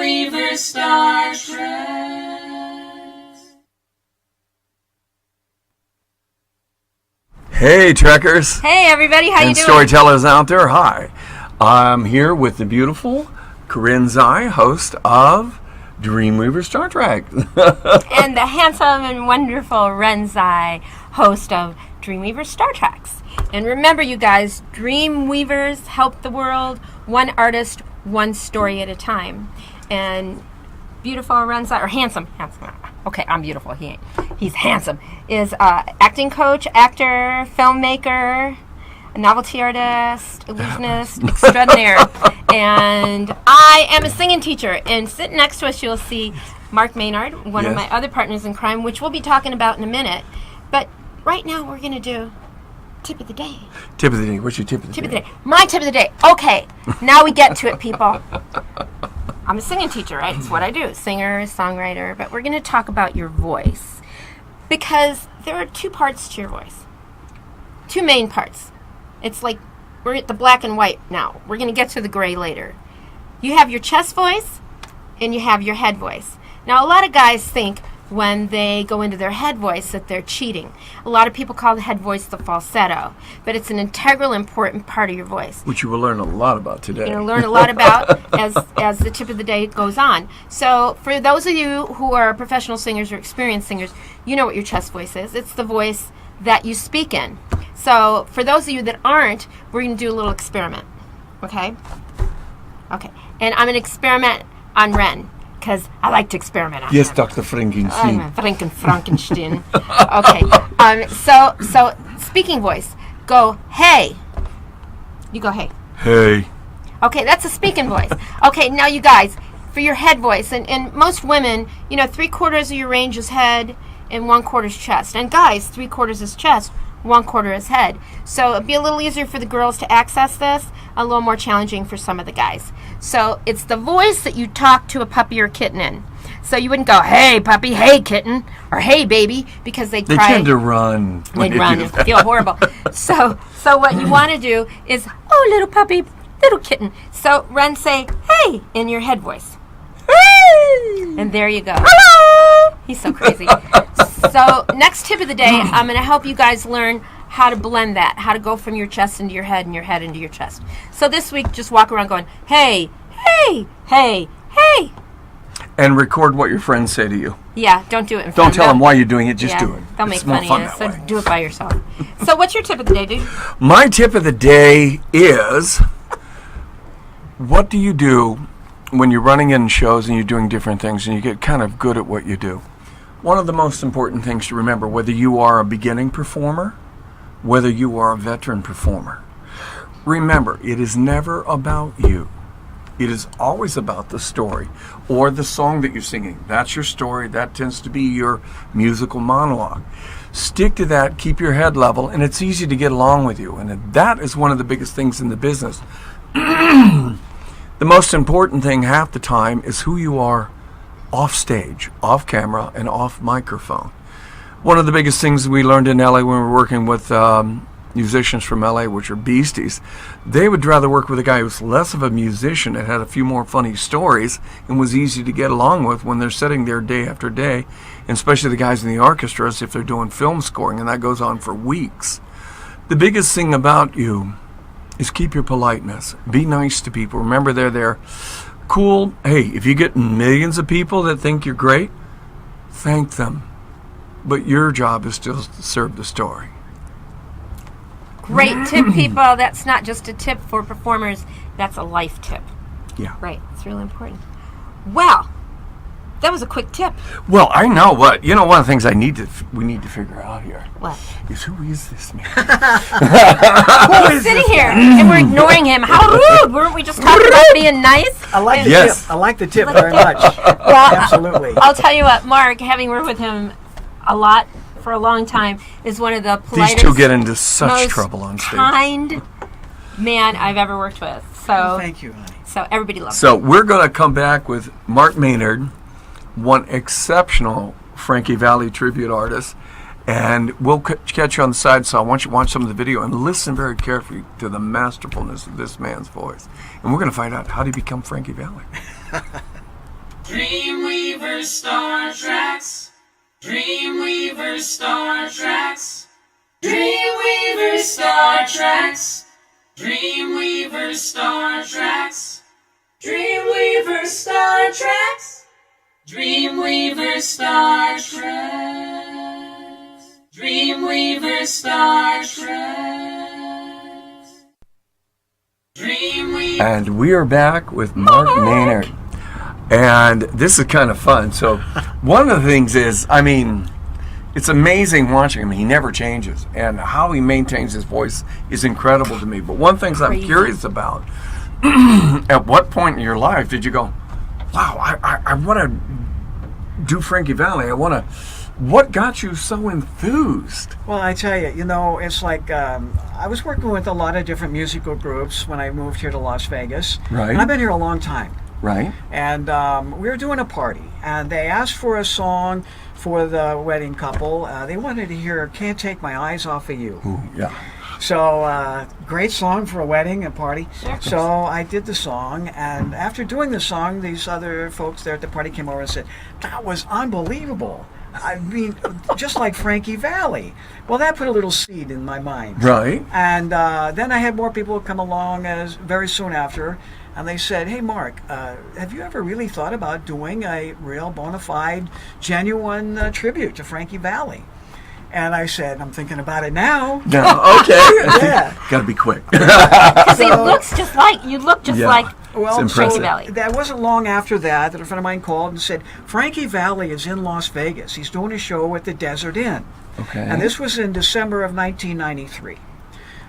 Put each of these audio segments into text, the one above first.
DreamWeavers StarTrax. Hey, Trekkers. Hey, everybody. How you and doing? Storytellers out there. Hi. I'm here with the beautiful Corinne Zai, host of DreamWeavers StarTrax. And the handsome and wonderful Ren Zai, host of DreamWeavers StarTrax. And remember, you guys, DreamWeavers help the world, one artist, one story at a time. And beautiful Ren Zai, or handsome. Okay, I'm beautiful. He ain't. He's handsome. Is acting coach, actor, filmmaker, a novelty artist, illusionist, extraordinaire. And I am a singing teacher. And sitting next to us, you'll see Mark Maynard, one of my other partners in crime, which we'll be talking about in a minute. But right now, we're going to do tip of the day. Tip of the day. What's your tip of the day? Tip of the day. My tip of the day. Okay, now we get to it, people. I'm a singing teacher, right? It's what I do. Singer, songwriter. But we're going to talk about your voice. Because there are two parts to your voice. Two main parts. It's like we're at the black and white now. We're going to get to the gray later. You have your chest voice and you have your head voice. Now, a lot of guys think when they go into their head voice that they're cheating. A lot of people call the head voice the falsetto, but it's an integral, important part of your voice. Which you will learn a lot about today. You're going to learn a lot about as the tip of the day goes on. So for those of you who are professional singers or experienced singers, you know what your chest voice is. It's the voice that you speak in. So for those of you that aren't, we're going to do a little experiment. Okay? Okay. And I'm going to experiment on Ren, because I like to experiment on Yes, him. Dr. Frankenstein. Frankenstein. Okay. So speaking voice. Go, hey. You go, hey. Hey. Okay, that's a speaking voice. Okay, now you guys, for your head voice, and most women, 3/4 of your range is head and 1/4 is chest. And guys, 3/4 is chest, 1/4 is head. So it'd be a little easier for the girls to access this, a little more challenging for some of the guys. So it's the voice that you talk to a puppy or kitten in. So you wouldn't go, hey puppy, hey kitten, or hey baby, because they cry. They tend to run. They'd run and feel horrible. So what you want to do is, oh little puppy, little kitten. So Ren, say hey in your head voice. Hey! And there you go. Hello! He's so crazy. So next tip of the day, I'm going to help you guys learn how to blend that, how to go from your chest into your head and your head into your chest. So this week, just walk around going, hey, hey, hey, hey. And record what your friends say to you. Yeah, don't do it in front Don't of tell them. them why you're doing it, just do it. They'll make It's more fun fun of that you, way. so do it by yourself. So what's your tip of the day, dude? My tip of the day is, what do you do when you're running in shows and you're doing different things and you get kind of good at what you do? One of the most important things to remember, whether you are a beginning performer, whether you are a veteran performer, remember, it is never about you. It is always about the story or the song that you're singing. That's your story. That tends to be your musical monologue. Stick to that, keep your head level, and it's easy to get along with you. And that is one of the biggest things in the business. The most important thing half the time is who you are off stage, off camera, and off microphone. One of the biggest things we learned in LA when we were working with musicians from LA, which are beasties, they would rather work with a guy who's less of a musician and had a few more funny stories and was easy to get along with when they're sitting there day after day, and especially the guys in the orchestras if they're doing film scoring, and that goes on for weeks. The biggest thing about you is keep your politeness. Be nice to people. Remember, they're there. Cool. Hey, if you get millions of people that think you're great, thank them. But your job is still to serve the story. Great tip, people. That's not just a tip for performers. That's a life tip. Yeah. Right. It's really important. Well, that was a quick tip. Well, I know what. One of the things we need to figure out here. What? Is who is this man? He's sitting here and we're ignoring him. How rude! Weren't we just talking about being nice? I like the Yes. tip. I like the tip very much. Well, Absolutely. I'll tell you what, Mark, having worked with him a lot for a long time, is one of the politest, These two get into such most trouble on stage. kind man I've ever worked with. So, Thank you, honey. so everybody loves him. So we're going to come back with Mark Maynard, one exceptional Frankie Valli tribute artist, and we'll catch you on the side. So I want you to watch some of the video and listen very carefully to the masterfulness of this man's voice. And we're going to find out how did he become Frankie Valli. DreamWeavers StarTrax. DreamWeavers StarTrax. DreamWeavers StarTrax. DreamWeavers StarTrax. DreamWeavers StarTrax. DreamWeavers StarTrax. DreamWeavers StarTrax. DreamWeavers. And we are back with Mark Maynard. And this is kind of fun. So one of the things is, I mean, it's amazing watching him. He never changes. And how he maintains his voice is incredible to me. But one thing I'm curious about, at what point in your life did you go, wow, I want to do Frankie Valli. What got you so enthused? Well, I tell you, it's like I was working with a lot of different musical groups when I moved here to Las Vegas. Right. And I've been here a long time. Right. And we were doing a party, and they asked for a song for the wedding couple. They wanted to hear "Can't Take My Eyes Off of You." Ooh, yeah. So, great song for a wedding and party. Sure. So I did the song, and after doing the song, these other folks there at the party came over and said, "That was unbelievable. I mean, just like Frankie Valli." Well, that put a little seed in my mind. Right. And then I had more people come along very soon after, and they said, "Hey, Mark, have you ever really thought about doing a real bona fide, genuine tribute to Frankie Valli?" And I said, "I'm thinking about it now." No, okay. Yeah. Got to be quick. Because he looks just like, you look just Yeah. like Well, It's Frankie impressive. Valli. that wasn't long after that a friend of mine called and said, "Frankie Valli is in Las Vegas. He's doing a show at the Desert Inn." Okay. And this was in December of 1993.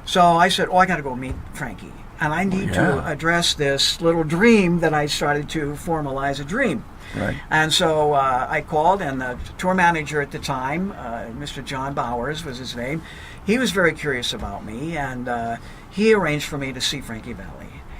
So I said, "Oh, I got to go meet Frankie. And I need to address this little dream that I started to formalize a dream." Right. And so I called, and the tour manager at the time, Mr. John Bowers was his name, he was very curious about me, and he arranged for me to see Frankie Valli.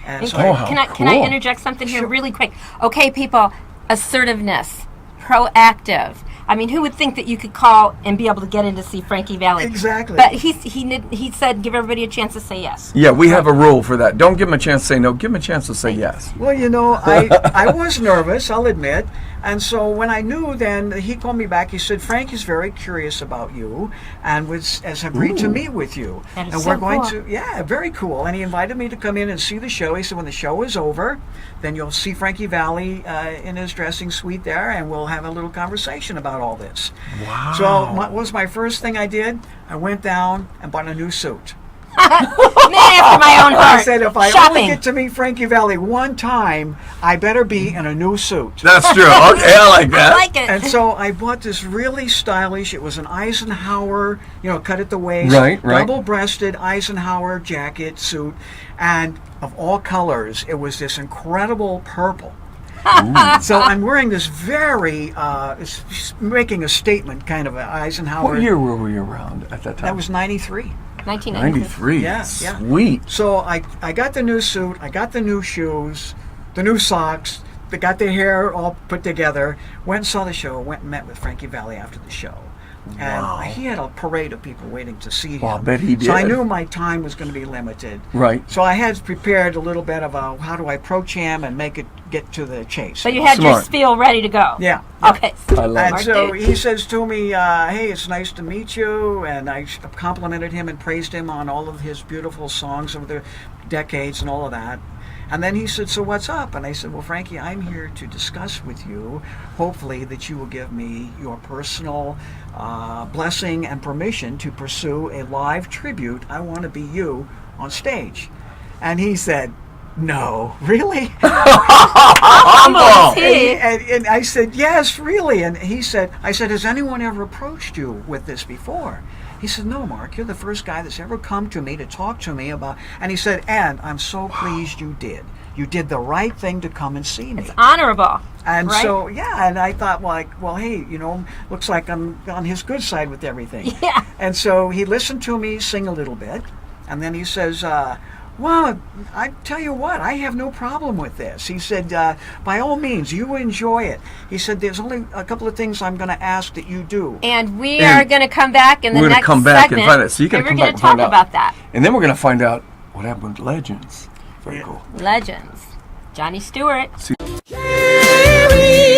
And And so how can I cool. interject something here Sure. really quick? Okay, people, assertiveness, proactive. I mean, who would think that you could call and be able to get in to see Frankie Valli? Exactly. But he said give everybody a chance to say yes. Yeah, we have a rule for that. Don't give him a chance to say no. Give him a chance to say yes. Well, I was nervous, I'll admit. And so when I knew, then he called me back. He said, "Frank is very curious about you and has agreed to meet with you. That is and so we're going cool. to, yeah, very cool." And he invited me to come in and see the show. He said, "When the show is over, then you'll see Frankie Valli in his dressing suite there, and we'll have a little conversation about all this." Wow. So what was my first thing I did? I went down and bought a new suit. Man after my own heart. I said, if I only Shopping. get to meet Frankie Valli one time, I better be in a new suit. That's true. Okay, I like that. I like it. And so I bought this really stylish, it was an Eisenhower, cut at the waist, Right. double-breasted Eisenhower jacket, suit, and of all colors, it was this incredible purple. So I'm wearing this very, it's making a statement kind of an Eisenhower. What year were we around at that time? That was 93. 1993. 93. Yeah, yeah. Sweet. So I got the new suit, I got the new shoes, the new socks, they got the hair all put together, went and saw the show, went and met with Frankie Valli after the show. And Wow. he had a parade of people waiting to see him. Well, I bet he So I did. knew my time was going to be limited. Right. So I had prepared a little bit of how do I approach him and make it get to the chase. So you had your Smart. spiel ready to go. Yeah. Okay. I love And it. so dude. he says to me, "Hey, it's nice to meet you." And I complimented him and praised him on all of his beautiful songs over the decades and all of that. And then he said, "So what's up?" And I said, "Well, Frankie, I'm here to discuss with you, hopefully, that you will give me your personal blessing and permission to pursue a live tribute. I want to be you on stage." And he said, "No, really?" Humble is he. And I said, "Yes, really." And I said, "Has anyone ever approached you with this before?" He said, "No, Mark, you're the first guy that's ever come to me to talk to me about," and he said, "And I'm so pleased you did. You did the right thing to come and see me." It's honorable. And right? so, yeah, and I thought, well, hey, looks like I'm on his good side with everything. Yeah. And so he listened to me sing a little bit, and then he says, "Well, I tell you what, I have no problem with this." He said, "By all means, you enjoy it." He said, "There's only a couple of things I'm going to ask that you do." And we And are going to come back in the we're gonna next come back and segment. find out. So you gotta and come we're back going to and talk find out. about that. And then we're going to find out what happened with Legends. Very cool. Legends. Johnny Stewart. See- Carry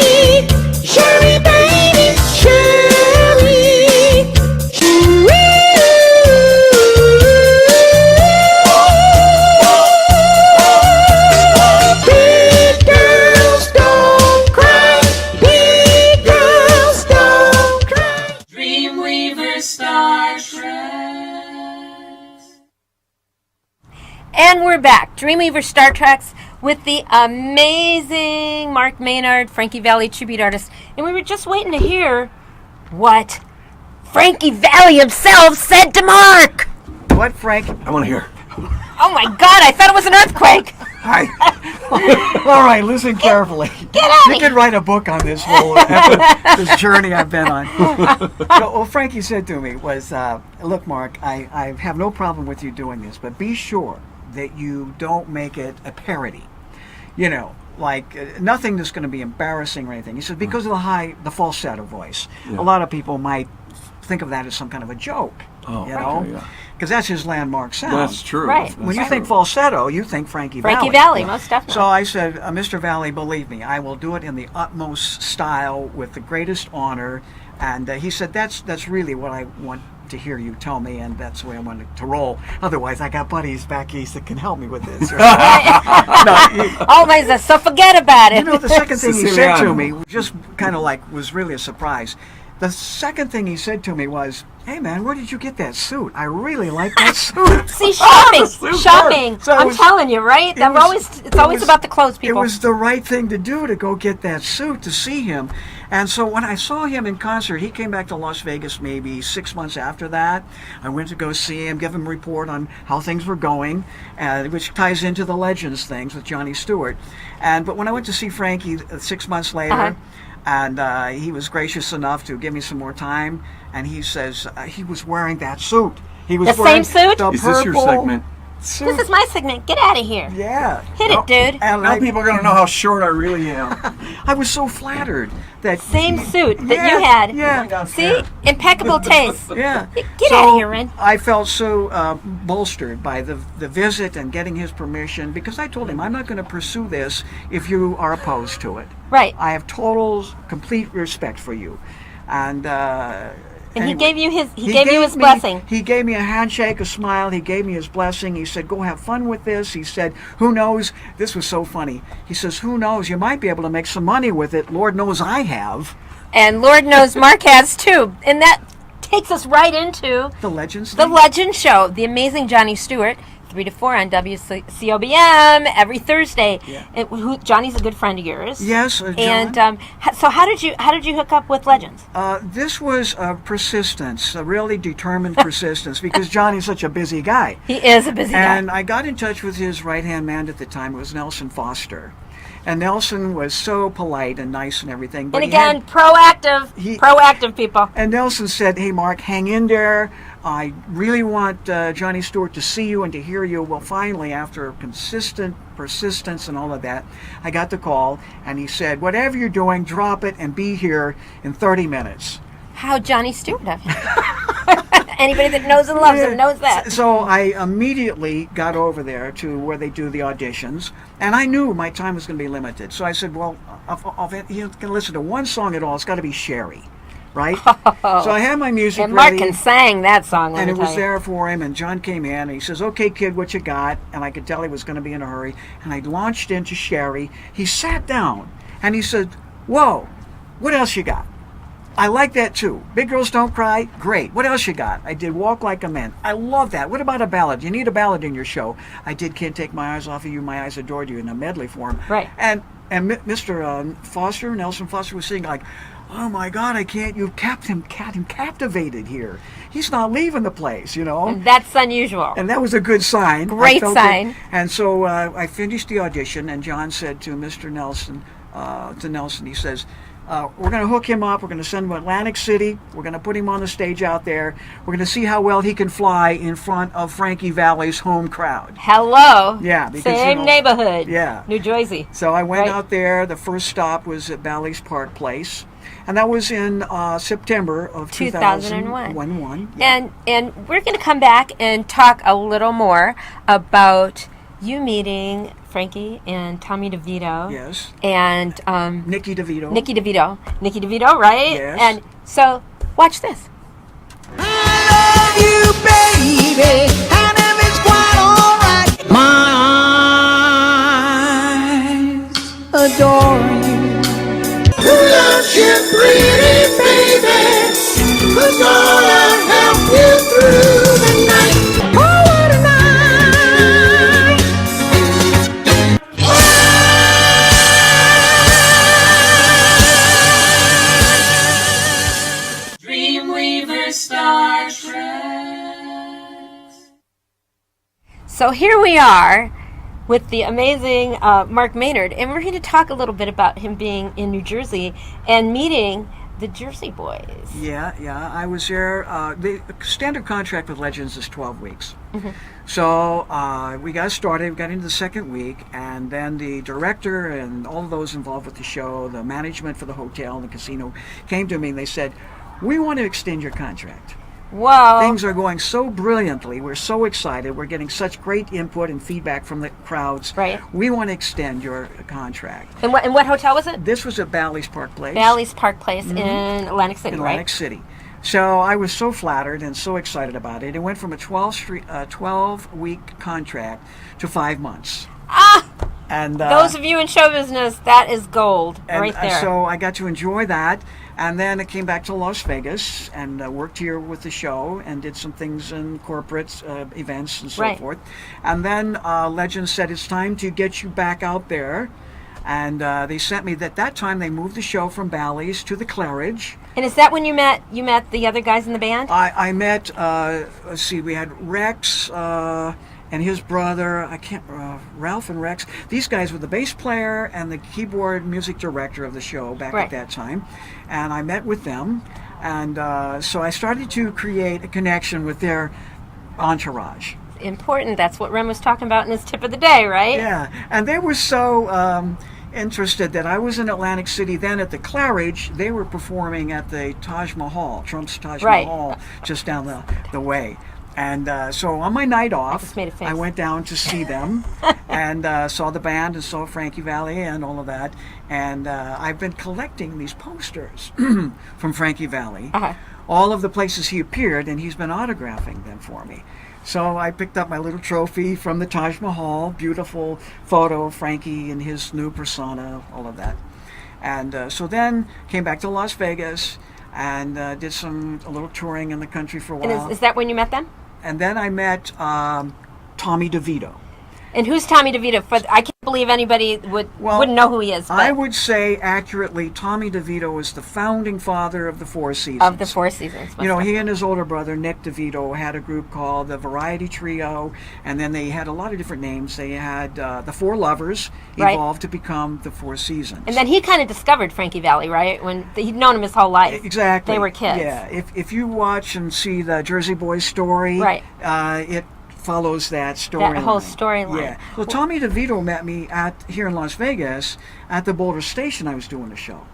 And we're back. DreamWeavers StarTrax with the amazing Mark Maynard, Frankie Valli tribute artist. And we were just waiting to hear what Frankie Valli himself said to Mark. What, Frank? I want to hear. Oh my God, I thought it was an earthquake. Hi. All right, listen carefully. Get out You of could here. write a book on this whole this journey I've been on. What Frankie said to me was, look, Mark, I have no problem with you doing this, but be sure that you don't make it a parody. You know, like nothing that's going to be embarrassing or anything. He said, because of the falsetto voice, Yeah. a lot of people might think of that as some kind of a joke. Oh, you know? okay, yeah. Because that's his landmark sound. That's true. Right. That's When you true. think falsetto, you think Frankie Valli. Frankie Valli, most definitely. So I said, Mr. Valli, believe me, I will do it in the utmost style with the greatest honor. And he said, that's really what I want to hear you tell me, and that's the way I want to roll. Otherwise, I got buddies back east that can help me with this. Always, so forget about it. You know, the second thing he said to Siciliano. me, just kind of like was really a surprise. The second thing he said to me was, hey man, where did you get that suit? I really like that suit. See, shopping, Super. shopping. So it I'm was- telling you, right? it was- It's always about the clothes, It people. was the right thing to do to go get that suit to see him. And so when I saw him in concert, he came back to Las Vegas maybe 6 months after that. I went to go see him, give him a report on how things were going, which ties into the Legends things with Johnny Stewart. But when I went to see Frankie 6 months later, Uh-huh. and he was gracious enough to give me some more time, and he says he was wearing that suit. He was The wearing same suit? the Is this your purple segment? suit. This is my segment. Get out of here. Yeah. Hit it, dude. And Now people are going to know how short I really am. I was so flattered that Same suit that Yeah, you had. Yeah, See? Impeccable taste. yeah. Get out of here, Ren. I felt so bolstered by the visit and getting his permission, because I told him I'm not going to pursue this if you are opposed to it. Right. I have total, complete respect for you, and. And he anyway, gave you his gave me- blessing. He gave me a handshake, a smile. He gave me his blessing. He said, "Go have fun with this." He said, "Who knows?" This was so funny. He says, "Who knows? You might be able to make some money with it. Lord knows I have." And Lord knows Mark has too. And that takes us right into The Legends. the thing? Legend Show. The amazing Johnny Stewart, 3 to 4 on WCOBM every Thursday. Yeah. Johnny's a good friend of yours. Yes, John. And so how did you hook up with Legends? This was persistence, a really determined persistence, because Johnny's such a busy guy. He is a busy And guy. I got in touch with his right-hand man at the time. It was Nelson Foster. And Nelson was so polite and nice and everything. But And he again, had- proactive people. And Nelson said, "Hey, Mark, hang in there. I really want Johnny Stewart to see you and to hear you." Well, finally, after consistent persistence and all of that, I got the call, and he said, "Whatever you're doing, drop it and be here in 30 minutes." How Johnny Stewart of him. Anybody that knows and loves him knows that. So I immediately got over there to where they do the auditions, and I knew my time was going to be limited. So I said, "Well, you're going to listen to one song at all. It's got to be Sherry, right?" So I had my music And Mark ready. can sang that song. let And me it tell was you. there for him, and John came in, and he says, "Okay, kid, what you got?" And I could tell he was going to be in a hurry. And I launched into Sherry. He sat down, and he said, "Whoa, what else you got?" "I like that too. Big Girls Don't Cry, great. What else you got?" I did Walk Like a Man. I love that. What about a ballad? You need a ballad in your show. I did Can't Take My Eyes Off of You, My Eyes Adored You in a medley form. Right. And Mr. Foster, Nelson Foster, was singing like, "Oh my God, I can't, you've kept him captivated here. He's not leaving the place, you know." And that's unusual. And that was a good sign. Great I felt sign. it. And so I finished the audition, and John said to Mr. Nelson, he says, "We're going to hook him up. We're going to send him to Atlantic City. We're going to put him on the stage out there. We're going to see how well he can fly in front of Frankie Valli's home crowd." Hello. Yeah, because, Same neighborhood. Yeah. New Jersey. So I went Right. out there. The first stop was at Bally's Park Place. And that was in September of 2001. Yeah. And we're going to come back and talk a little more about you meeting Frankie and Tommy DeVito. Yes. And Nikki DeVito. Nikki DeVito, right? Yes. And so watch this. You, baby, and if it's quite alright, my eyes adore you. Who loves you, pretty baby? Who's gonna help you through the night? Oh, what a night! So here we are with the amazing Mark Maynard, and we're going to talk a little bit about him being in New Jersey and meeting the Jersey Boys. Yeah. I was there. The standard contract with Legends is 12 weeks. Mm-hmm. So we got started, we got into the second week, and then the director and all of those involved with the show, the management for the hotel and the casino, came to me and they said, we want to extend your contract. Whoa. Things are going so brilliantly. We're so excited. We're getting such great input and feedback from the crowds. Right. We want to extend your contract. And what hotel was it? This was at Bally's Park Place. Bally's Park Place in Atlantic City, in right? Atlantic City. So I was so flattered and so excited about it. It went from a 12-week contract to 5 months. Ah! And those of you in show business, that is gold right there. So I got to enjoy that. And then I came back to Las Vegas and worked here with the show and did some things in corporate events and so forth. And then Legends said, it's time to get you back out there. And they sent me, at that time, they moved the show from Bally's to the Claridge. And is that when you met the other guys in the band? I met, let's see, we had Rex and his brother, Ralph and Rex. These guys were the bass player and the keyboard music director of the show back at that time. And I met with them. And so I started to create a connection with their entourage. Important. That's what Ren was talking about in his tip of the day, right? Yeah. And they were so interested that I was in Atlantic City then at the Claridge. They were performing at the Taj Mahal, Trump's Taj Mahal, just down the way. And so on my night off, I went down to see them and saw the band and saw Frankie Valli and all of that. And I've been collecting these posters from Frankie Valli, all of the places he appeared, and he's been autographing them for me. So I picked up my little trophy from the Taj Mahal, beautiful photo of Frankie and his new persona, all of that. And so then came back to Las Vegas and did a little touring in the country for a while. And is that when you met them? And then I met Tommy DeVito. And who's Tommy DeVito? I can't believe anybody wouldn't know who he is. But I would say accurately, Tommy DeVito is the founding father of the Four Seasons. Of the Four Seasons. You know, he and his older brother, Nick DeVito, had a group called the Variety Trio, and then they had a lot of different names. They had the Four Lovers evolved to become the Four Seasons. And then he kind of discovered Frankie Valli, right? When he'd known him his whole life. Exactly. They were kids. Yeah. If you watch and see the Jersey Boys story, it follows that storyline. That whole storyline. Yeah. Well, Tommy DeVito met me here in Las Vegas at the Boulder Station. I was doing a show.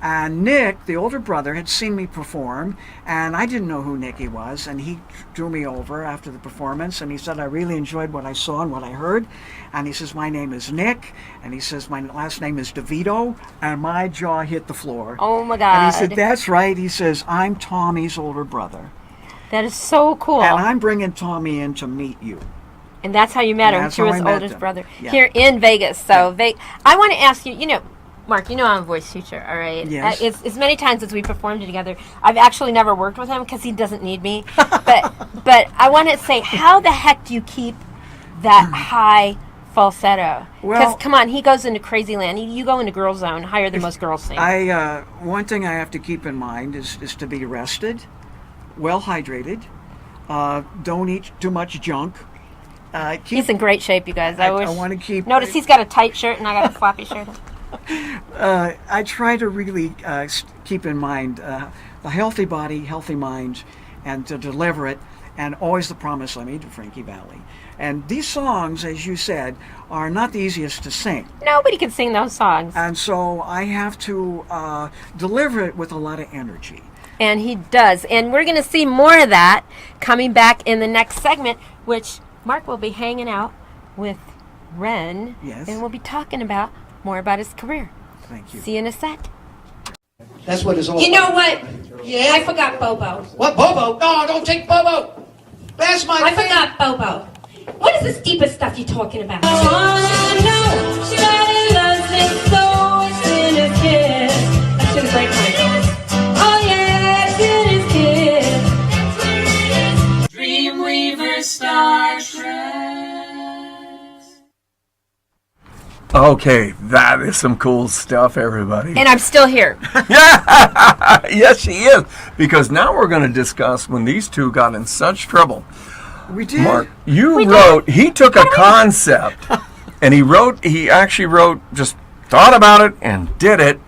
And Nick, the older brother, had seen me perform, and I didn't know who Nicky was, and he drew me over after the performance, and he said, I really enjoyed what I saw and what I heard. And he says, my name is Nick, and he says, my last name is DeVito, and my jaw hit the floor. Oh my God. And he said, that's right. He says, I'm Tommy's older brother. That is so cool. And I'm bringing Tommy in to meet you. And that's how you met him, through his oldest brother. Yeah. Here in Vegas. So I want to ask you, Mark, I'm a voice teacher, all right? Yes. As many times as we performed together, I've actually never worked with him because he doesn't need me. But I want to say, how the heck do you keep that high falsetto? Because, come on, he goes into crazy land. You go into girl zone higher than most girls sing. One thing I have to keep in mind is to be rested, well hydrated, don't eat too much junk. He's in great shape, you guys. I want to keep... Notice he's got a tight shirt and I got a floppy shirt. I try to really keep in mind a healthy body, healthy mind, and to deliver it, and always the promise I made to Frankie Valli. And these songs, as you said, are not the easiest to sing. Nobody can sing those songs. And so I have to deliver it with a lot of energy. And he does. And we're going to see more of that coming back in the next segment, which Mark will be hanging out with Ren. Yes. And we'll be talking about more about his career. Thank you. See you in a sec. That's what it's all about. You know what? Yeah? I forgot Bobo. What, Bobo? No, don't take Bobo. That's my I forgot Bobo. What is this deepest stuff you're talking about? Oh, no, she really loves me so it's in his kiss. That's in the break time. Oh, yeah, it's in his kiss. DreamWeavers StarTrax. Okay, that is some cool stuff, everybody. And I'm still here. Yes, she is. Because now we're going to discuss when these two got in such trouble. We did. Mark, he took a concept and he actually wrote, just thought about it and did it,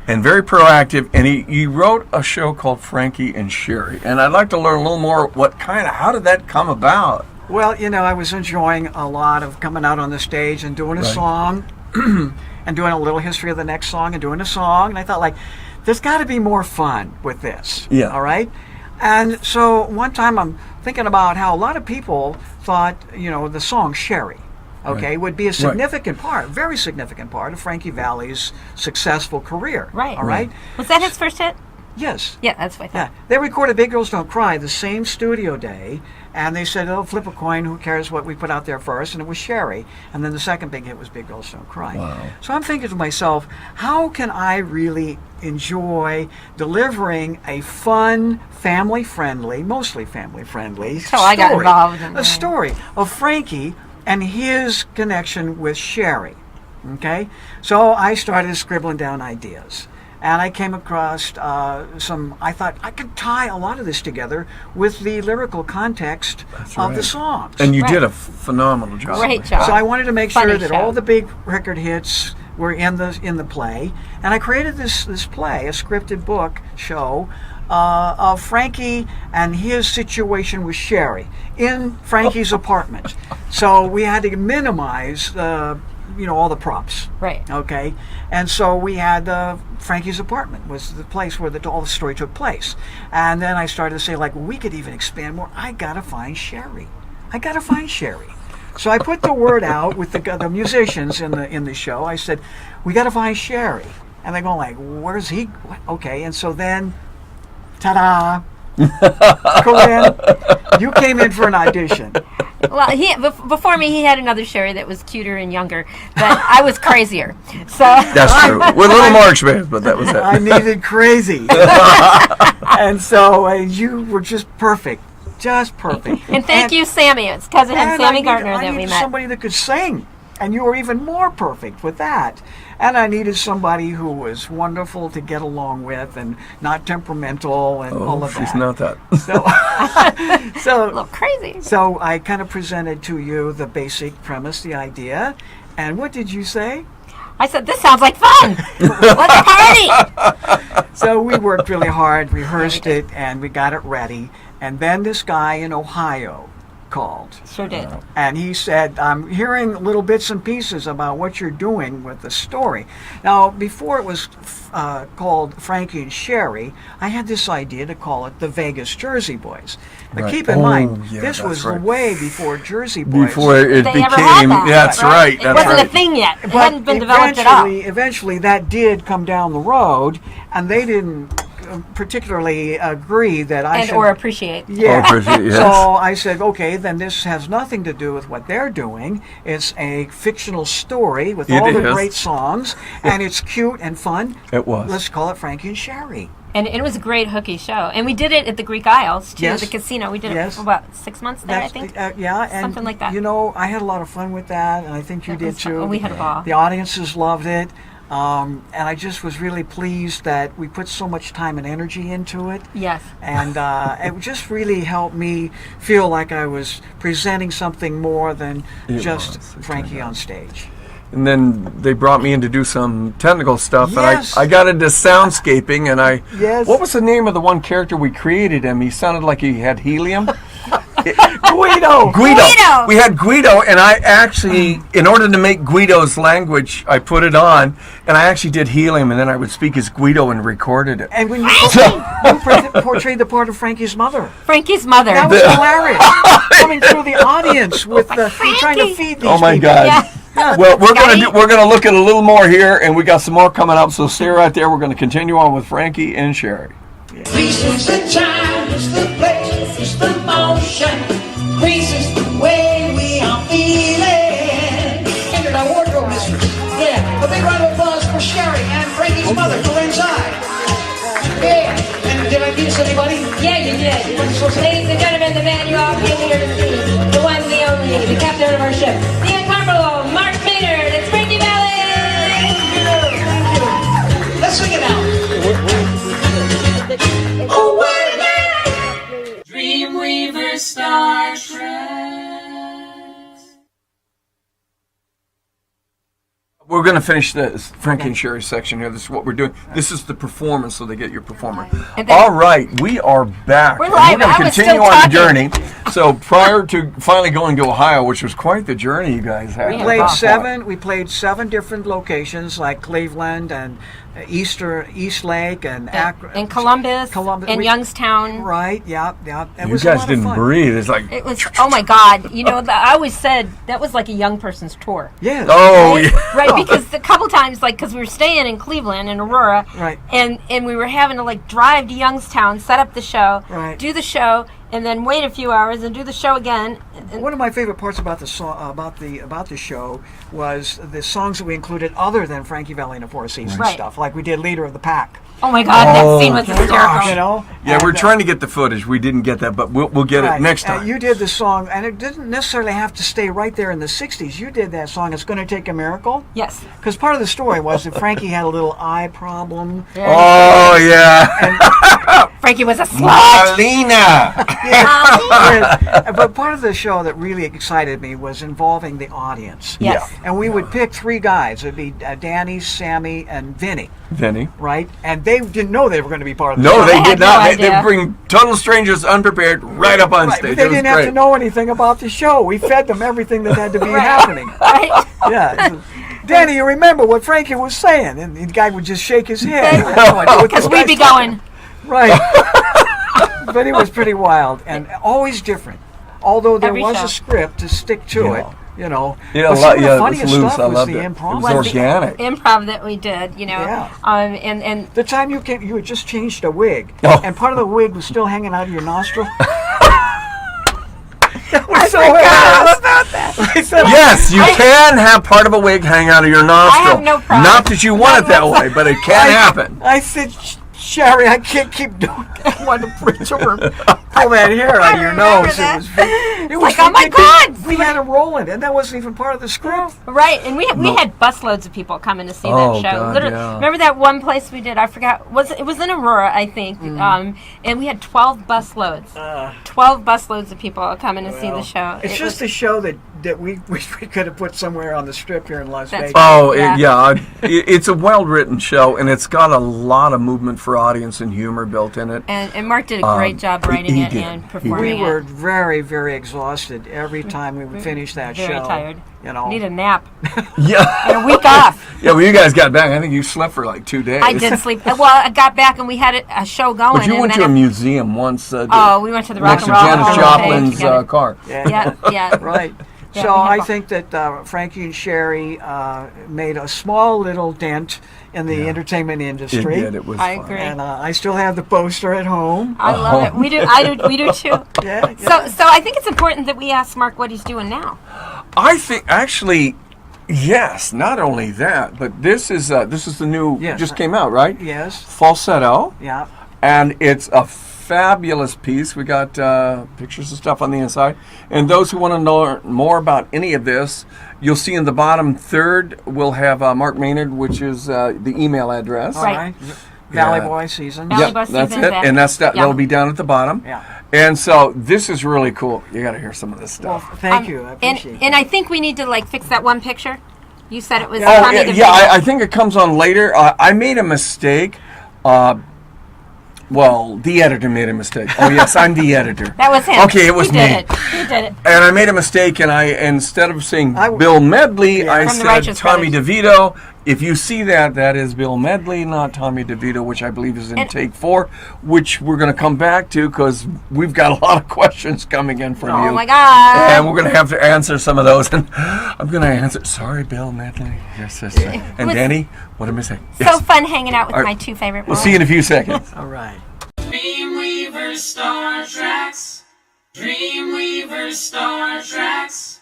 and very proactive, and he wrote a show called Frankie and Sherry. And I'd like to learn a little more how did that come about? Well, I was enjoying a lot of coming out on the stage and doing a song and doing a little history of the next song and doing a song. And I thought, there's got to be more fun with this. Yeah. All right? And so one time I'm thinking about how a lot of people thought, the song Sherry, would be a significant part, very significant part of Frankie Valli's successful career. Right. All right? Was that his first hit? Yes. Yeah, that's what I thought. Yeah. They recorded Big Girls Don't Cry the same studio day, and they said, flip a coin, who cares what we put out there first, and it was Sherry. And then the second big hit was Big Girls Don't Cry. Wow. So I'm thinking to myself, how can I really enjoy delivering a fun, family-friendly, mostly family-friendly So I got involved in a story of Frankie and his connection with Sherry. Okay? So I started scribbling down ideas. And I came across I thought I could tie a lot of this together with the lyrical context of the songs. And you did a phenomenal job. Great job. So I wanted to make Funny sure that show. all the big record hits were in the play. And I created this play, a scripted book show, of Frankie and his situation with Sherry in Frankie's apartment. So we had to minimize all the props. Right. Okay. And so we had Frankie's apartment was the place where all the story took place. And then I started to say, we could even expand more. I got to find Sherry. So I put the word out with the musicians in the show. I said, we got to find Sherry. And they go where's he? What? Okay. And so then, ta-da. Corinne, you came in for an audition. Well, before me, he had another Sherry that was cuter and younger, but I was crazier. So That's true. With a little more experience, but that was it. I needed crazy. And so you were just perfect. Just perfect. And thank you, Sammy. It's because of him, And Sammy I Gardner, that we needed met. somebody that could sing. And you were even more perfect with that. And I needed somebody who was wonderful to get along with and not temperamental and all of that. She's not that. A little crazy. So I kind of presented to you the basic premise, the idea. And what did you say? I said, this sounds like fun. Let's party. So we worked really hard, rehearsed it, and we got it ready. And then this guy in Ohio called. Sure did. And he said, I'm hearing little bits and pieces about what you're doing with the story. Now, before it was called Frankie and Sherry, I had this idea to call it the Vegas Jersey Boys. But keep in mind, this was way before Jersey Boys. Before it They became, ever had that, that's right. It wasn't a thing yet. It hadn't been developed at all. Eventually, that did come down the road, and they didn't particularly agree that I should... or appreciate. Yeah. Yes. So I said, okay, then this has nothing to do with what they're doing. It's a fictional story with all the great songs, and it's cute and fun. It was. Let's call it Frankie and Sherry. And it was a great hooky show. And we did it at the Greek Isles, too, Yes. the casino. We did Yes. it for about 6 months there, I think. Yeah, and Something like that. I had a lot of fun with that, and I think you It did was fun. too. Oh, we had a ball. The audiences loved it. And I just was really pleased that we put so much time and energy into it. Yes. And it just really helped me feel like I was presenting something more than just Frankie on stage. And then they brought me in to do some technical stuff, Yes. and I got into soundscaping, and Yes. what was the name of the one character we created him? He sounded like he had helium. Guido! Guido! We had Guido, and I actually, in order to make Guido's language, I put it on, and I actually did helium, and then I would speak as Guido and recorded it. And when you portrayed the part of Frankie's mother. Frankie's mother. That was hilarious. Coming through the audience with trying to feed these Oh my people. God! Yeah. Well, we're gonna look at a little more here, and we got some more coming up. So stay right there. We're gonna continue on with Frankie and Sherry. Grease is the time, it's the place, it's the motion. Grease is the way we are feeling. Entered our wardrobe mistress. Yeah, a big round of applause for Sherry and Frankie's mother, Corinne's eye. Yeah, and did I miss anybody? Yeah, you did. Ladies and gentlemen, the man you all came here to see, the one, the only, the captain of our ship, the incomparable Mark Maynard. It's Frankie Valley! Thank you. Let's sing it out. Oh, what a night! DreamWeavers StarTrax. we're going to finish the Frankie and Sherry section here. This is what we're doing. This is the performance, so they get your performer. And then- All right, we are back. We're And live. We're going I to was continue still on the talking. journey. So prior to finally going to Ohio, which was quite the journey you guys had. We played 7 different locations, like Cleveland and East Lake and Akron. in Columbus, and Youngstown. Right, yeah. It You was a guys lot of didn't fun. breathe. It's like, It was, oh my God, you know, I always said that was like a young person's tour. Yeah. oh, Right? yeah. Right, because a couple times, like, because we were staying in Cleveland and Aurora, Right. and we were having to like drive to Youngstown, set up the show, Right. do the show, and then wait a few hours and do the show again. And One of my favorite parts about the about the show was the songs that we included other than Frankie Valli and the Four Seasons Right. stuff. Like we did "Leader of the Pack." oh my God, that scene was Oh, hysterical. You know. Yeah, we're And, trying to get the footage. We didn't get that, but we'll get right. it next time. You did the song, and it didn't necessarily have to stay right there in the '60s. You did that song. It's going to take a miracle. Yes. Because part of the story was that Frankie had a little eye problem. Oh, yeah. Frankie was a slut. Marlena. But part of the show that really excited me was involving the audience. Yes. And we would pick 3 guys. It'd be Danny, Sammy, and Vinny, Vinny. right? And they didn't know they were going to be part of the No, show. they had did no not. They idea. bring total strangers unprepared right up on Right, stage. but they It was didn't have great. to know anything about the show. We fed them everything that had to be Right. happening. Right? Yeah. Danny, you remember what Frankie was saying? And the guy would just shake his head. I had no idea what Because this we'd be guy's going, Right. But it was pretty wild and always different. Although there Every was show. a script to stick to Yeah. it, you know. Yeah, But some of the it was funniest loose. stuff I was loved the it. improv. It was was the organic. improv that we did, you know. Yeah. And The time you came, you had just changed a wig, Oh. and part of the wig was still hanging out of your nostril. I forgot about that. I said, Yes, you can have part of a wig hang out of your nostril. no problem. Not that you want it that way, but it can happen. I said, Sherry, I can't keep doing that. I wanted to preach over pull that hair out of your remember nose. that. It was like, oh my ridiculous. God! We had it rolling, and that wasn't even part of the script. Right, and we had busloads of people coming to see Oh, that show. God, Literally, yeah. remember that one place we did? I forgot. It was in Aurora, I think. And we had 12 busloads. 12 busloads of people coming to see the show. It's It just was- a show that we wish we could have put somewhere on the strip here in Las That's Vegas. Oh, Yeah. it's a well-written show, and it's got a lot of movement for audience and humor built in it. and Mark did a great job writing he it did. and He performing We it. were very, very exhausted every time we would finish that Very show. tired. You know. Need a nap. Yeah, And a week off. yeah. When you guys got back, I think you slept for like 2 days. I did sleep. Well, I got back and we had a show going. But you and went then to a I- museum once. Oh, we went to the Rock next and to Roll Janis Hall of Fame Joplin's together. car. Yeah. Right. Yeah, So we had I fun. think that Frankie and Sherry made a small little dent in the entertainment It industry. did. It was I fun. agree. And I still have the poster at home. I love it. We do. We do too. Yeah. So I think it's important that we ask Mark what he's doing now. I think actually, yes. Not only that, but this is the new. Yes. Just came out, right? Yes. Falsetto, Yeah. and it's a fabulous piece. We got pictures and stuff on the inside. And those who want to know more about any of this, you'll see in the bottom third, we'll have Mark Maynard, which is the email address. All Right. right. Valley Yeah. Boy season. Valley Yep, Boy that's season's it. back. And Yeah. that'll be down at the bottom. Yeah. And so this is really cool. You got to hear some of this Well, stuff. thank you. I And appreciate and I think we need to like fix that one picture. You said it was Oh, Tommy yeah, DeVito. I think it comes on later. I made a mistake. Well, the editor made a mistake. Oh, yes, I'm the editor. That was him. Okay, it was he did me. It. He did it. And I made a mistake, and instead of saying I- Bill Medley, I From the said Righteous Tommy Brothers. DeVito. If you see that is Bill Medley, not Tommy DeVito, which I believe is in And- take 4, which we're going to come back to because we've got a lot of questions coming in from you. Oh my God. And we're going to have to answer some of those. And I'm going to answer. Sorry, Bill Medley. Yes, yes. And was- Danny, what am I saying? So Yes. fun hanging out with All right. my two favorite We'll boys. see you in a few seconds. All right. DreamWeavers StarTrax. DreamWeavers StarTrax.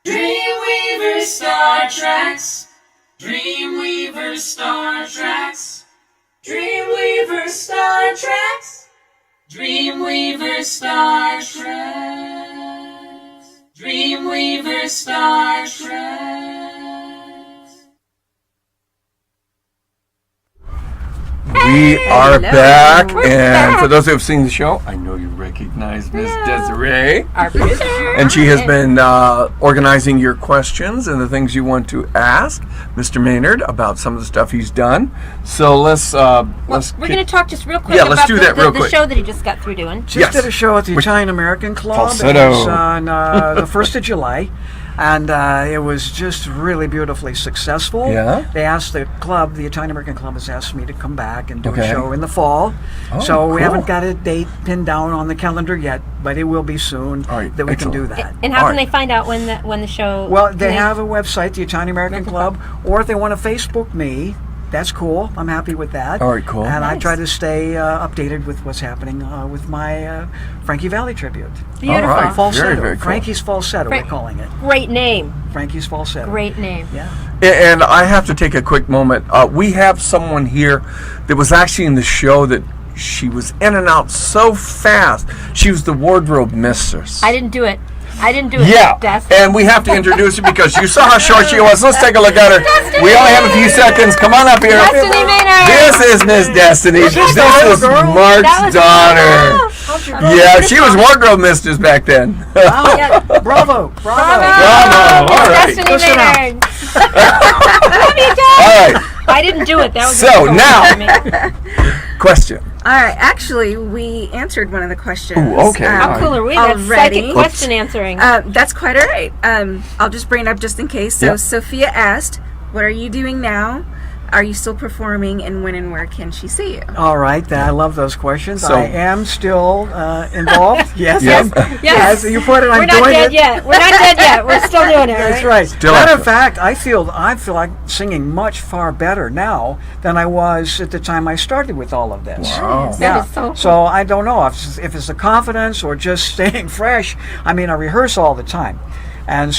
DreamWeavers StarTrax. DreamWeavers StarTrax. DreamWeavers StarTrax. DreamWeavers StarTrax. DreamWeavers StarTrax. We are Hello. back, We're and back. for those who have seen the show, I know you recognize Miss Desiree. Our producer. And she has been organizing your questions and the things you want to ask Mr. Maynard about some of the stuff he's done. So let's We're going to talk just real quick Yeah, let's about do that real the quick. show that he just got through doing. Just Yes. did a show at the Italian American Club. Falsetto. It was on the 1st of July. And it was just really beautifully successful. Yeah? They asked the club, the Italian American Club has asked me to come back and do Okay. a show in the fall. Oh, so we cool. haven't got a date pinned down on the calendar yet, but it will be soon All right, that we can do excellent. that. And how All can right. they find out when the show? Well, they can have a website, the Italian American Club, or if they want to Facebook me, that's cool. I'm happy with that. All right, cool. And I Nice. try to stay updated with what's happening with my Frankie Valli tribute. Beautiful. All right. Falsetto. Very, very cool. Frankie's Falsetto, Frank- we're calling it. Great name. Frankie's Falsetto. Great name. Yeah. And I have to take a quick moment. We have someone here that was actually in the show that she was in and out so fast. She was the wardrobe mistress. I didn't do it. I didn't do it. Yeah, Des. and we have to introduce her because you saw how short she was. Let's take a look at her. We only have a few seconds. Come on up here. Destiny Maynard. This is Miss Destiny. This is Mark's That was daughter. Yeah, she was wardrobe mistress back then. Yeah. Bravo. Bravo. Bravo. All right. Destiny Go sit down. Maynard. Love you, Des. All right. I didn't do it. That was So, really now- for me. Question. All right, actually, we answered one of the questions. Ooh, okay. How cool are we? That's Already? psychic question answering. That's quite all right. I'll just bring it up just in case. So, Yep. Sophia asked, "What are you doing now? Are you still performing? And when and where can she see you?" All right. I love those questions. So- I am still involved. Yes. Yes. Yes. You put it. I'm We're not doing dead it. yet. We're not dead yet. We're still doing it. That's right. Still Matter up of to it. fact, I feel like singing much far better now than I was at the time I started with all of this. Wow. That is so cool. So I don't know if it's the confidence or just staying fresh. I mean, I rehearse all the time. And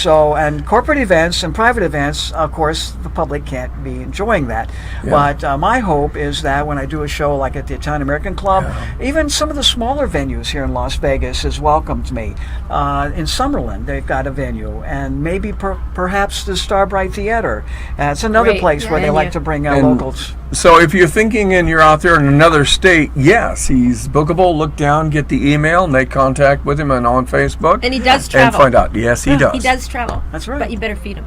corporate events and private events, of course, the public can't be enjoying that. Yeah. But my hope is that when I do a show like at the Italian American Club, even some of the smaller venues here in Las Vegas has welcomed me. In Summerlin, they've got a venue, and maybe perhaps the Starbright Theater. It's another Great place where they venue. like to bring And- locals. So if you're thinking and you're out there in another state, yes, he's bookable. Look down, get the email, make contact with him on Facebook. And he does And travel. find out. Yes, he does. He does travel. That's right. But you better feed him.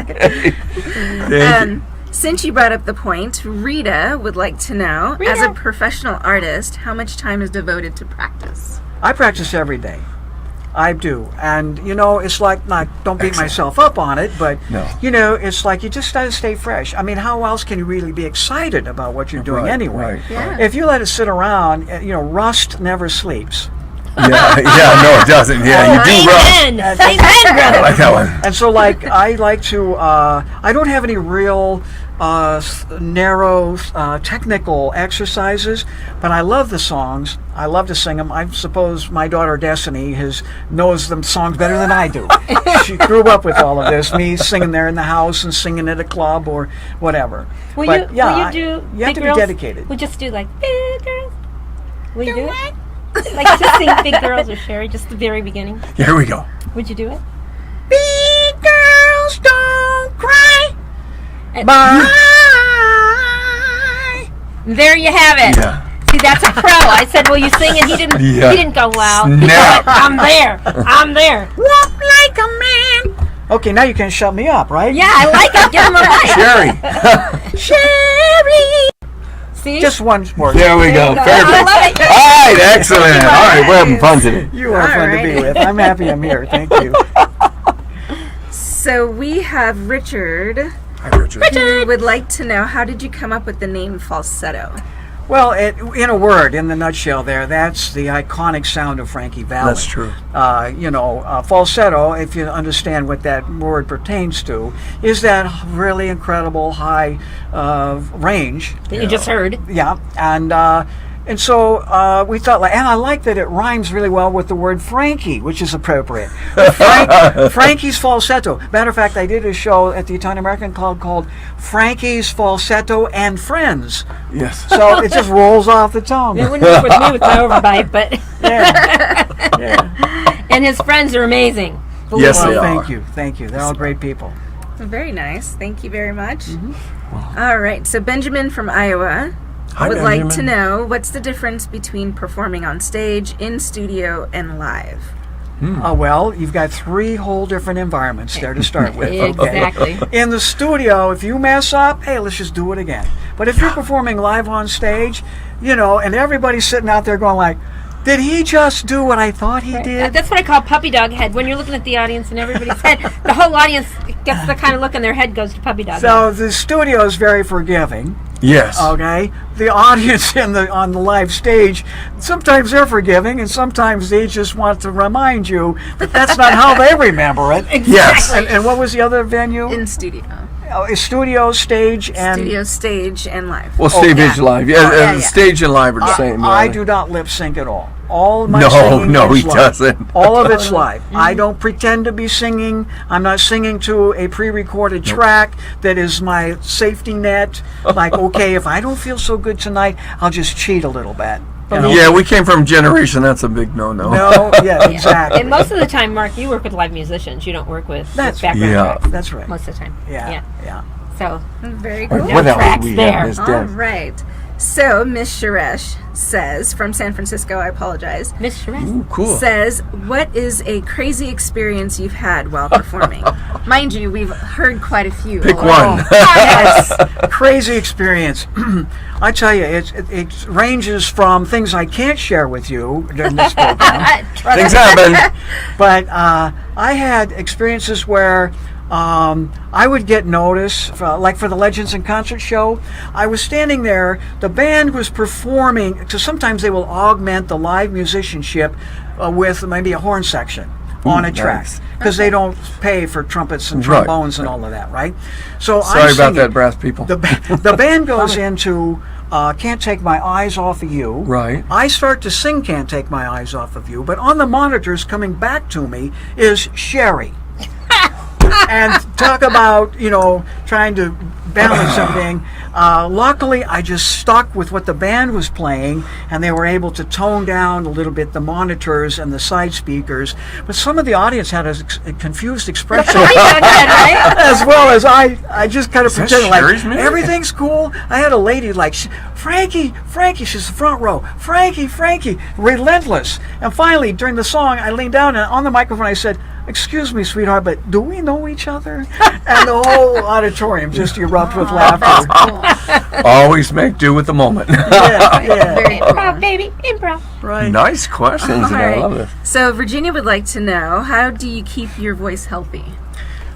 Thank you. Since you brought up the point, Rita would like to know, as a Rita. professional artist, how much time is devoted to practice? I practice every day. I do. And, it's like, don't beat myself up on it, but, No. it's like you just got to stay fresh. I mean, how else can you really be excited about what you're doing Right, anyway? right, Yeah. If you let it sit around, rust never sleeps. Yeah, no, it doesn't. Yeah, you do rust. Amen. Amen, I brother. like that one. And so, I like to, I don't have any real narrow technical exercises, but I love the songs. I love to sing them. I suppose my daughter Destiny knows the songs better than I do. She grew up with all of this, me singing there in the house and singing at a club or whatever. Will But, you yeah, do you have Big to Girls? be dedicated. We'll just do like Big Girls. Will you do it? Like just sing Big Girls or Sherry, just the very beginning. Here we go. Would you do it? Big girls don't cry. And Bye. there you have it. Yeah. See, that's a pro. I said, "Will you sing?" And he didn't. Yeah. He didn't go well. He's Snap. like, I'm there. I'm there. Walk like a man. Okay, now you can shut me up, right? Yeah, I like it. Give him a mic. Sherry. Sherry. See? Just one more. There we go. I Perfect. love it. All right, excellent. All right, we're having fun today. You are fun to be Alrighty. with. I'm happy I'm here. Thank you. So we have Richard, Hi, Richard. who would like to know, how did you come up with the name Falsetto? Well, in a word, in the nutshell there, that's the iconic sound of Frankie Valli. That's true. Falsetto, if you understand what that word pertains to, is that really incredible high range. That you just heard. Yeah, and so we thought, and I like that it rhymes really well with the word Frankie, which is appropriate. Frankie's Falsetto. Matter of fact, I did a show at the Italian American Club called Frankie's Falsetto and Friends. Yes. So it just rolls off the tongue. It wouldn't work with me with my overbite, but Yeah. and his friends are amazing. Yes, Well, they are. thank you. They're all great people. Very nice. Thank you very much. All right. So Benjamin from Iowa Hi, would like to Benjamin. know what's the difference between performing on stage, in studio, and live. Well, you've got 3 whole different environments there to start with. Okay? Exactly. In the studio, if you mess up, hey, let's just do it again. But if you're performing live on stage, and everybody's sitting out there going like, did he just do what I thought he did? That's what I call puppy dog head. When you're looking at the audience and everybody's head, the whole audience gets the kind of look and their head goes to puppy dog So the studio is very forgiving. Yes. Okay, the audience on the live stage, sometimes they're forgiving, and sometimes they just want to remind you that that's not how they remember it. Yes. And what was the other venue? In studio. Studio, stage, and Studio, stage, and live. Well, stage is live. Yeah, yeah. stage and live are the same. I do not lip sync at all. All of my No, singing no, is he live. doesn't. All of it's live. I don't pretend to be singing. I'm not singing to a pre-recorded track that is my safety net. Like, okay, if I don't feel so good tonight, I'll just cheat a little bit. Yeah, we came from a generation. That's a big no-no. No, yeah, exactly. And most of the time, Mark, you work with live musicians. You don't work with That's background yeah. tracks. That's right. Most of the time. Yeah. So, Very All cool. right, what else tracks do we there. have, Miss All Deb? right. So Miss Sharesh says, from San Francisco, I apologize, Miss Sherez. Ooh, cool. says, what is a crazy experience you've had while performing? Mind you, we've heard quite a few. Pick already. one. Yes, crazy experience. I tell you, it ranges from things I can't share with you during this program. Things happen. But I had experiences where I would get notice, like for the Legends in Concert show. I was standing there, the band was performing, because sometimes they will augment the live musicianship with maybe a horn section on a track. nice. Because they don't pay for trumpets and Right. trombones and all of that, right? So Sorry I'm about singing. that, brass people. The band goes into Can't Take My Eyes Off of You. Right. I start to sing Can't Take My Eyes Off of You, but on the monitors coming back to me is Sherry. And talk about, trying to balance everything. Luckily, I just stuck with what the band was playing, and they were able to tone down a little bit the monitors and the side speakers. But some of the audience had a confused expression. As well as I just kind of Is that pretended like Sherry's music? everything's cool. I had a lady like, Frankie, she's the front row. Frankie, relentless. And finally, during the song, I leaned down and on the microphone I said, excuse me, sweetheart, but do we know each other? And the whole auditorium just erupted with laughter. Always make do with the moment. Yeah. Very Improv, cool. baby. Improv. Right. Nice questions, and I Alright. love it. So Virginia would like to know, how do you keep your voice healthy?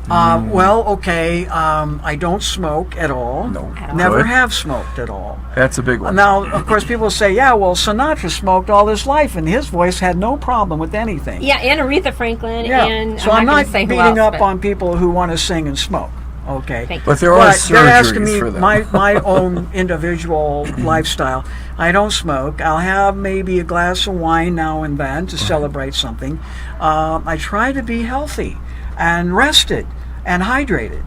Well, okay, I don't smoke at all. No. Never Good. have smoked at all. That's a big one. Now, of course, people say, yeah, well, Sinatra smoked all his life, and his voice had no problem with anything. Yeah, and Aretha Franklin. Yeah. And So I'm not not going to say who beating else, up but- on people who want to sing and smoke. Okay. Thank you. But there are But they're asking surgeries me for them. my own individual lifestyle. I don't smoke. I'll have maybe a glass of wine now and then to celebrate something. I try to be healthy and rested and hydrated.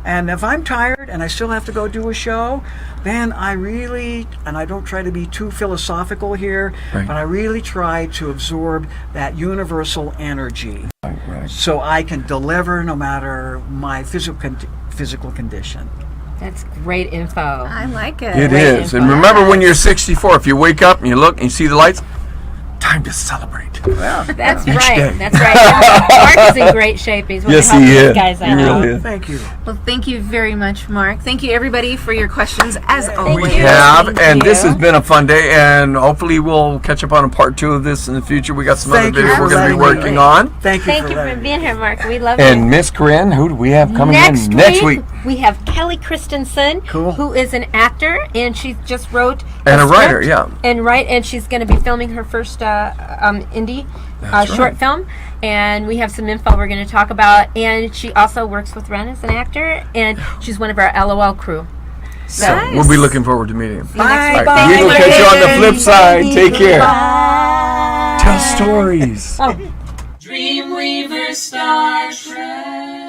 And if I'm tired and I still have to go do a show, then I really, and I don't try to be too philosophical here, Right. but I really try to absorb that universal energy Right. so I can deliver no matter my physical condition. That's great info. I like it. It Great is. info. And remember when you're 64, if you wake up and you look and you see the lights, time to celebrate. That's Each right. day. That's right. Mark is in great shape. He's one Yes, of the he healthiest is. guys I He know. really is. Thank you. Well, thank you very much, Mark. Thank you, everybody, for your questions, as always. We you. have, Thank and this you. has been a fun day, and hopefully we'll catch up on a part 2 of this in the future. We got some Thank other you videos for we're going to be letting me- working on. Thank you Thank for you for letting me. being here, Mark. We love And you. Miss Corinne, who do we have coming in next week? We have Kelly Christensen, Cool. who is an actor, and she just wrote And a script writer, yeah. and she's going to be filming her first indie That's short right. film, and we have some info we're going to talk about. And she also works with Ren as an actor, and she's one of our LOL crew. So Nice. We'll be looking forward to meeting him. see you next week. All right, Thank we will you. catch you on the flip side. Take care. Bye. Tell stories. Oh. DreamWeavers StarTrax.